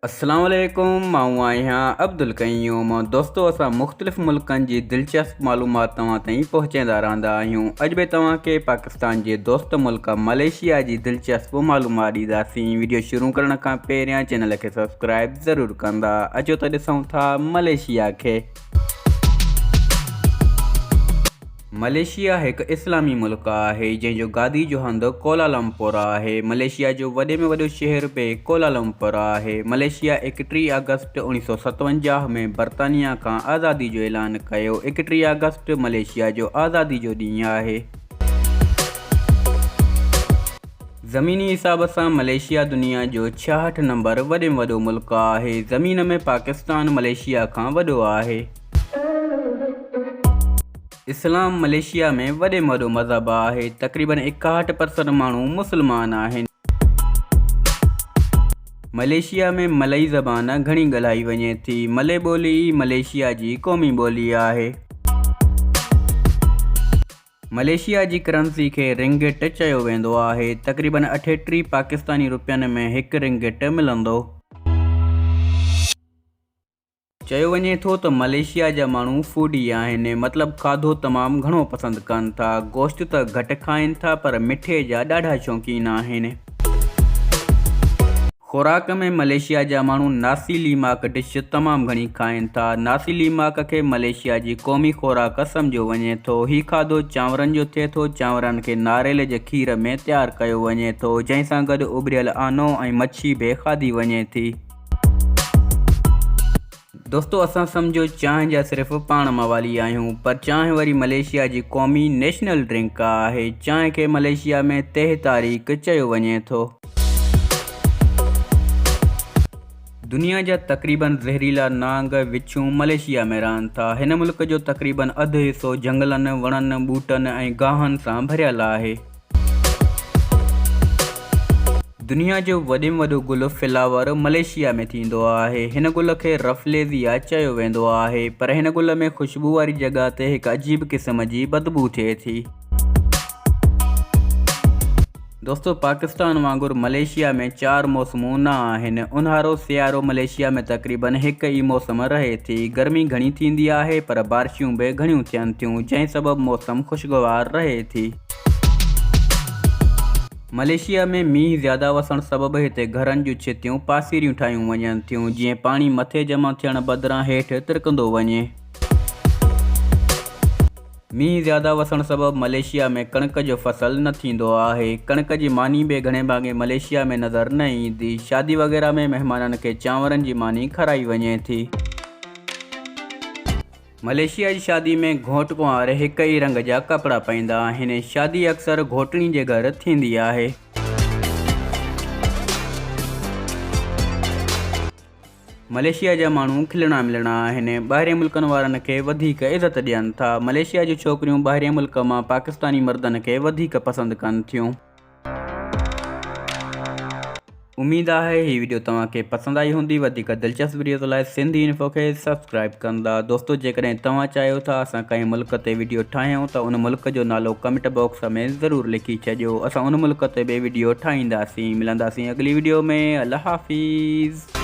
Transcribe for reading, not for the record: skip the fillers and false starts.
अस्सलाम वालेकुम, मां आहियां अब्दुल क़य्यूम। दोस्तों, असां मुख़्तलिफ़ मुल्कनि जी दिलचस्प मालूमात तव्हां ताईं पहुचाईंदा रहंदा आहियूं। अॼु बि तव्हांखे पाकिस्तान जे दोस्त मुल्क मलेशिया जी दिलचस्प मालूमात ॾींदासीं। वीडियो शुरू करण खां पहिरियां चैनल खे सब्सक्राइब ज़रूरु कंदा। अचो त ॾिसूं था मलेशिया खे। मलेशिया एक इस्लामी मुल्क है जंहिंजो गादी जो हंधि कोलालमपुर है। मलेशिया जो वॾे में वॾो शहर भी कोलालमपुर है। मलेशिया 31 अगस्त 1957 में बरतानिया का आज़ादी जो ऐलान कयो। 31 अगस्त मलेशिया जो आज़ादी जो ॾींहुं है। ज़मीनी हिसाब से मलेशिया दुनिया जो 66 नंबर वॾे में वॾो मुल्क है। ज़मीन में पाकिस्तान मलेशिया का वॾो है। इस्लाम मलेशिया में वॾे में वॾो मज़हब है। तकरीबन 61% माण्हू मुसलमान आहिनि। मलेशिया में मलई ज़बान घणी ॻाल्हाई वञे थी। मलय ॿोली मलेशिया जी क़ौमी ॿोली है। मलेशिया जी करंसी खे रिंगिट चयो वेंदो आहे। तकरीबन 38 पाकिस्तानी रुपयनि में हिकु रिंगिट मिलंदो। चयो वञे थो त मलेशिया जा माण्हू फूडी आहिनि, मतिलबु खाधो तमामु घणो पसंदि कनि था। गोश्त त घटि खाइनि था पर मिठे जा ॾाढा शौक़ीन आहिनि। खुराक में मलेशिया जा माण्हू नासी लीमाक डिश तमामु घणी खाइनि था। नासी लीमाक खे मलेशिया जी क़ौमी खुराक सम्झो वञे थो। हीउ खाधो चांवरनि जो थिए थो। चांवरनि खे नारेल जे खीर में तयारु कयो वञे थो, जंहिं सां गॾु उबरियल आनो ऐं मच्छी भी खाधी वञे थी। दोस्तों, असां सम्झो चांहि जा सिर्फ़ु पाण मवाली आहियूं, पर चांहि वरी मलेशिया जी क़ौमी नेशनल ड्रिंक आहे। चांहि खे मलेशिया में तेह तारीख़ चयो वञे थो। दुनिया जा तक़रीबन ज़हरीला नांग विछूं मलेशिया में रहनि था। हिन मुल्क जो तक़रीबन अधु हिसो जंगलनि, वणनि, ॿूटनि ऐं गाहनि सां भरियल आहे। दुनिया जो वॾे में वॾो गुल फ्लावर मलेशिया में थींदो आहे। हिन गुल खे रफलेज़िया चयो वेंदो आहे, पर हिन गुल में खुशबू वारी जॻह ते हिकु अजीब क़िस्म जी बदबू थिए थी। दोस्तों, पाकिस्तान वांगुरु मलेशिया में 4 मौसमूं न आहिनि। ऊन्हारो सियारो मलेशिया में तक़रीबन हिकु ई मौसम रहे थी। गर्मी घणी थींदी आहे पर बारिशूं भी घणियूं थियनि थियूं, जंहिं सबबु मौसम खुशगवार रहे थी। मलेशिया में मींहुं ज़्यादा वसण सबबु हिते घरनि जूं छितियूं पासीरियूं ठाहियूं वञनि थियूं, जीअं पाणी मथे जमा थियण बदिरां हेठि तिरकंदो वञे। मींहुं ज़्यादा वसण सबबु मलेशिया में कणिक जो फसल न थींदो आहे। कणिक जी मानी भी घणे भाङे मलेशिया में नज़र न ईंदी। शादी वग़ैरह में महिमाननि खे चांवरनि जी मानी खाराई वञे थी। मलेशिया जी शादी में घोट कुंवार हिक ही रंग जा कपड़ा पाईंदा आहिनि। शादी अक्सर घोटणी जे घर थींदी आहे। मलेशिया जा माण्हू खिलणा मिलणा आहिनि। ॿाहिरिएं मुल्कनि वारनि खे वधीक इज़त ॾियनि था। मलेशिया जी छोकिरियूं ॿाहिरिएं मुल्क मां पाकिस्तानी मर्दनि खे वधीक पसंदि कनि थियूं। उम्मीद आहे हीअ वीडियो तव्हांखे पसंदि आई हूंदी। वधीक दिलचस्प वीडियो लाइ सिंधी इन्फो खे सब्सक्राइब कंदा। दोस्तों, जेकॾहिं तव्हां चाहियो था असां कंहिं मुल्क ते वीडियो ठाहियूं त उन मुल्क जो नालो कमेंट बॉक्स में ज़रूरु लिखी छॾियो। असां उन मुल्क ते बि वीडियो ठाहींदासीं। मिलंदासीं अगली वीडियो में। अल्लाह हाफ़िज़।